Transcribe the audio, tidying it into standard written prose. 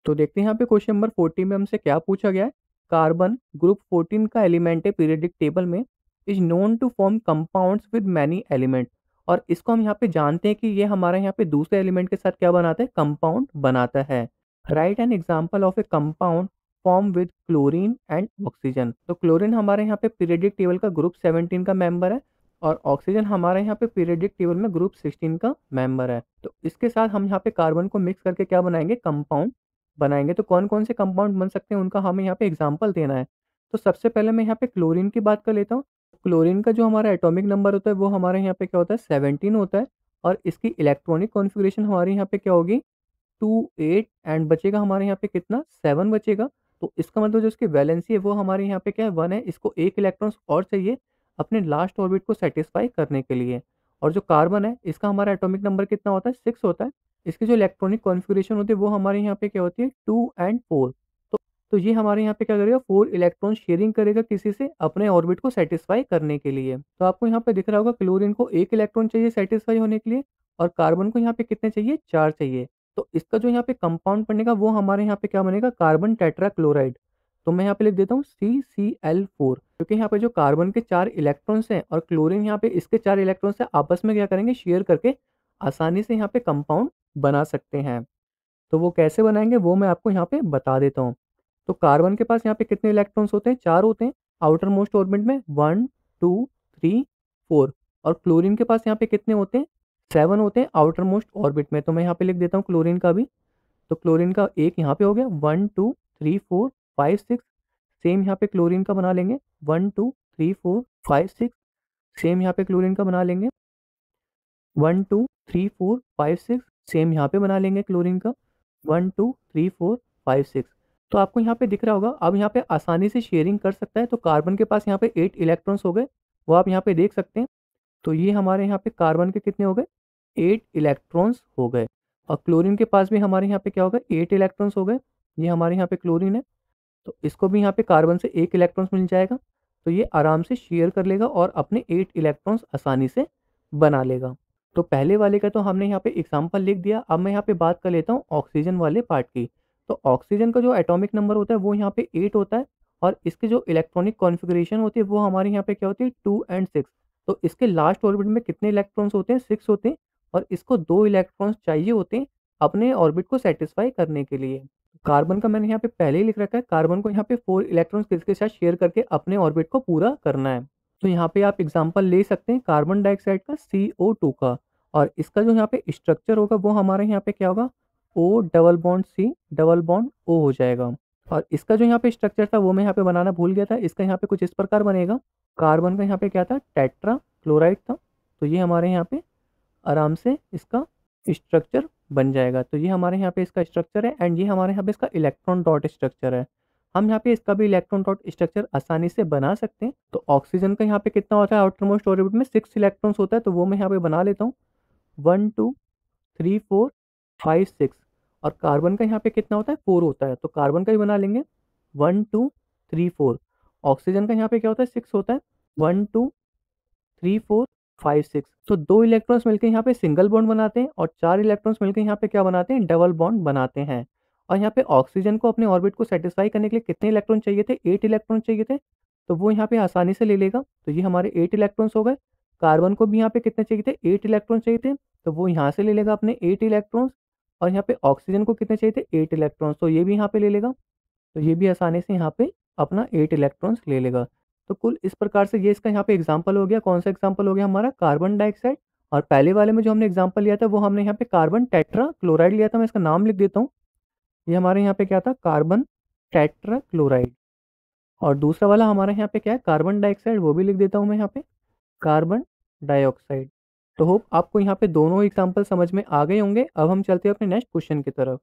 तो देखते हैं यहाँ पे क्वेश्चन नंबर 40 में हमसे क्या पूछा गया है। कार्बन ग्रुप 14 का एलिमेंट है पीरियोडिक टेबल में, is known to form compounds with many element. और इसको हम यहाँ पे जानते हैं कि ये हमारे यहाँ पे दूसरे एलिमेंट के साथ क्या बनाता है, कंपाउंड बनाता है। Right an example of A compound form with chlorine and oxygen. तो क्लोरीन हमारे यहाँ पे पीरियोडिक टेबल का ग्रुप 17 का मेंबर है और ऑक्सीजन हमारे यहाँ पे पीरियोडिक टेबल में ग्रुप 16 का मेंबर है। तो इसके साथ हम यहाँ पे कार्बन को मिक्स करके क्या बनाएंगे, कंपाउंड बनाएँगे। तो कौन-कौन से कंपाउंड बन सकते हैं उनका हमें यहाँ पे एग्ज़ाम्पल देना है। तो सबसे पहले मैं यहाँ पे क्लोरीन की बात कर लेता हूँ। क्लोरीन का जो हमारा एटॉमिक नंबर होता है वो हमारे यहाँ पे क्या होता है, 17 होता है। और इसकी इलेक्ट्रॉनिक कॉन्फ़िगरेशन हमारे यहाँ पे क्या होगी, 2, 8 एंड बचेगा हमारे यहाँ पे कितना, 7 बचेगा। तो इसका मतलब जो इसकी वैलेंसी है वो हमारे यहाँ पे क्या है, 1 है। इसको 1 इलेक्ट्रॉन्स और चाहिए अपने लास्ट ऑर्बिट को सैटिस्फाई करने के लिए। और जो कार्बन है इसका हमारा एटॉमिक नंबर कितना होता है, 6 होता है। इसकी जो इलेक्ट्रॉनिक कॉन्फ़िगरेशन होती है वो हमारे यहाँ पे क्या होती है, 2 एंड 4। तो तो ये हमारे यहाँ पे क्या करेगा, 4 इलेक्ट्रॉन शेयरिंग करेगा किसी से अपने ऑर्बिट को सैटिस्फाई करने के लिए। तो आपको यहाँ पे दिख रहा होगा क्लोरीन को 1 इलेक्ट्रॉन चाहिए सैटिस्फाई होने के लिए और कार्बन को यहाँ पे कितने चाहिए, 4 चाहिए। तो इसका जो यहाँ पे कंपाउंड बनेगा वो हमारे यहाँ पे क्या बनेगा, कार्बन टेट्राक्लोराइड। तो मैं यहाँ पे लिख देता हूँ CCl4, क्योंकि यहाँ पे जो कार्बन के 4 इलेक्ट्रॉन्स हैं और क्लोरीन यहाँ पे इसके 4 इलेक्ट्रॉन्स से आपस में क्या करेंगे, शेयर करके आसानी से यहाँ पे कंपाउंड बना सकते हैं। तो वो कैसे बनाएँगे वो मैं आपको यहाँ पे बता देता हूँ। तो कार्बन के पास यहाँ पे कितने इलेक्ट्रॉन्स होते हैं, 4 होते हैं आउटर मोस्ट ऑर्बिट में, 1, 2, 3, 4। और क्लोरीन के पास यहाँ पे कितने होते हैं, 7 होते हैं आउटर मोस्ट ऑर्बिट में। तो मैं यहाँ पे लिख देता हूँ क्लोरीन का भी। तो क्लोरीन का एक यहाँ पे हो गया, 1, 2, 3, 4, 5, 6। सेम यहाँ पे क्लोरीन का बना लेंगे, 1, 2, 3, 4, 5, 6। सेम यहाँ पे क्लोरीन का बना लेंगे, 1, 2, 3, 4, 5, 6। सेम यहाँ पे बना लेंगे क्लोरीन का, 1, 2, 3, 4, 5, 6। तो आपको यहाँ पे दिख रहा होगा, अब यहाँ पे आसानी से शेयरिंग कर सकता है। तो कार्बन के पास यहाँ पे 8 इलेक्ट्रॉन्स हो गए, वो आप यहाँ पे देख सकते हैं। तो ये हमारे यहाँ पे कार्बन के कितने हो गए, 8 इलेक्ट्रॉन्स हो गए। और क्लोरीन के पास भी हमारे यहाँ पे क्या हो गए, 8 इलेक्ट्रॉन्स हो गए। ये हमारे यहाँ पे क्लोरीन है, तो इसको भी यहाँ पे कार्बन से 1 इलेक्ट्रॉन्स मिल जाएगा। तो ये आराम से शेयर कर लेगा और अपने 8 इलेक्ट्रॉन्स आसानी से बना लेगा। तो पहले वाले का तो हमने यहाँ पे एग्ज़ाम्पल लिख दिया। अब मैं यहाँ पे बात कर लेता हूँ ऑक्सीजन वाले पार्ट की। तो ऑक्सीजन का जो एटॉमिक नंबर होता है वो यहाँ पे 8 होता है और इसकी जो इलेक्ट्रॉनिक कॉन्फ़िगरेशन होती है वो हमारे यहाँ पे क्या होती है, 2 एंड 6। तो इसके लास्ट ऑर्बिट में कितने इलेक्ट्रॉन्स होते हैं, 6 होते हैं। और इसको 2 इलेक्ट्रॉन्स चाहिए होते हैं अपने ऑर्बिट को सैटिस्फाई करने के लिए। कार्बन का मैंने यहाँ पे पहले ही लिख रखा है, कार्बन को यहाँ पे 4 इलेक्ट्रॉन्स किसके साथ शेयर करके अपने ऑर्बिट को पूरा करना है। तो यहाँ पे आप एग्जांपल ले सकते हैं कार्बन डाइऑक्साइड का, CO2 का। और इसका जो यहाँ पे स्ट्रक्चर होगा वो हमारे यहाँ पे क्या होगा, O double bond C double bond O हो जाएगा। और इसका जो यहाँ पे स्ट्रक्चर था वो मैं यहाँ पे बनाना भूल गया था। इसका यहाँ पे कुछ इस प्रकार बनेगा। कार्बन का यहाँ पे क्या था, टेट्रा क्लोराइड था। तो ये हमारे यहाँ पे आराम से इसका स्ट्रक्चर बन जाएगा। तो ये हमारे यहाँ पे इसका स्ट्रक्चर है एंड ये हमारे यहाँ पे इसका इलेक्ट्रॉन डॉट स्ट्रक्चर है। हम यहाँ पे इसका भी इलेक्ट्रॉन डॉट स्ट्रक्चर आसानी से बना सकते हैं। तो ऑक्सीजन का यहाँ पे कितना होता है, आउटर मोस्ट ऑर्बिट में 6 इलेक्ट्रॉन्स होता है। तो वो मैं यहाँ पे बना लेता हूँ, 1, 2, 3, 4, 5, 6। और कार्बन का यहाँ पे कितना होता है, 4 होता है। तो कार्बन का भी बना लेंगे, 1, 2, 3, 4। ऑक्सीजन का यहाँ पे क्या होता है, 6 होता है, 1, 2, 3, 4, 5, 6। तो 2 इलेक्ट्रॉन्स मिलके यहाँ पे सिंगल बॉन्ड बनाते हैं और 4 इलेक्ट्रॉन्स मिलके यहाँ पे क्या बनाते हैं, डबल बॉन्ड बनाते हैं। और यहाँ पे ऑक्सीजन को अपने ऑर्बिट को सैटिस्फाई करने के लिए कितने इलेक्ट्रॉन चाहिए थे, 8 इलेक्ट्रॉन चाहिए थे। तो वो यहाँ पे आसानी से ले लेगा। तो ये हमारे 8 इलेक्ट्रॉन्स हो गए। कार्बन को भी यहाँ पे कितने चाहिए थे, 8 इलेक्ट्रॉन चाहिए थे। तो वो यहाँ से ले लेगा अपने 8 इलेक्ट्रॉन्स। और यहाँ पे ऑक्सीजन को कितने चाहिए थे, 8 इलेक्ट्रॉन्स। तो ये भी यहाँ पे ले लेगा। तो ये भी आसानी से यहाँ पे अपना 8 इलेक्ट्रॉन्स ले लेगा। तो कुल इस प्रकार से ये इसका यहाँ पे एग्जाम्पल हो गया। कौन सा एग्जाम्पल हो गया हमारा, कार्बन डाइऑक्साइड। और पहले वाले में जो हमने एग्जाम्पल लिया था वो हमने यहाँ पे कार्बन टेट्रा क्लोराइड लिया था। मैं इसका नाम लिख देता हूँ। ये हमारे यहाँ पे क्या था, कार्बन टेट्रा क्लोराइड। और दूसरा वाला हमारे यहाँ पे क्या है, कार्बन डाइऑक्साइड। वो भी लिख देता हूँ मैं यहाँ पे, कार्बन डाइऑक्साइड। तो होप आपको यहाँ पे दोनों एग्जाम्पल समझ में आ गए होंगे। अब हम चलते हैं अपने नेक्स्ट क्वेश्चन की तरफ।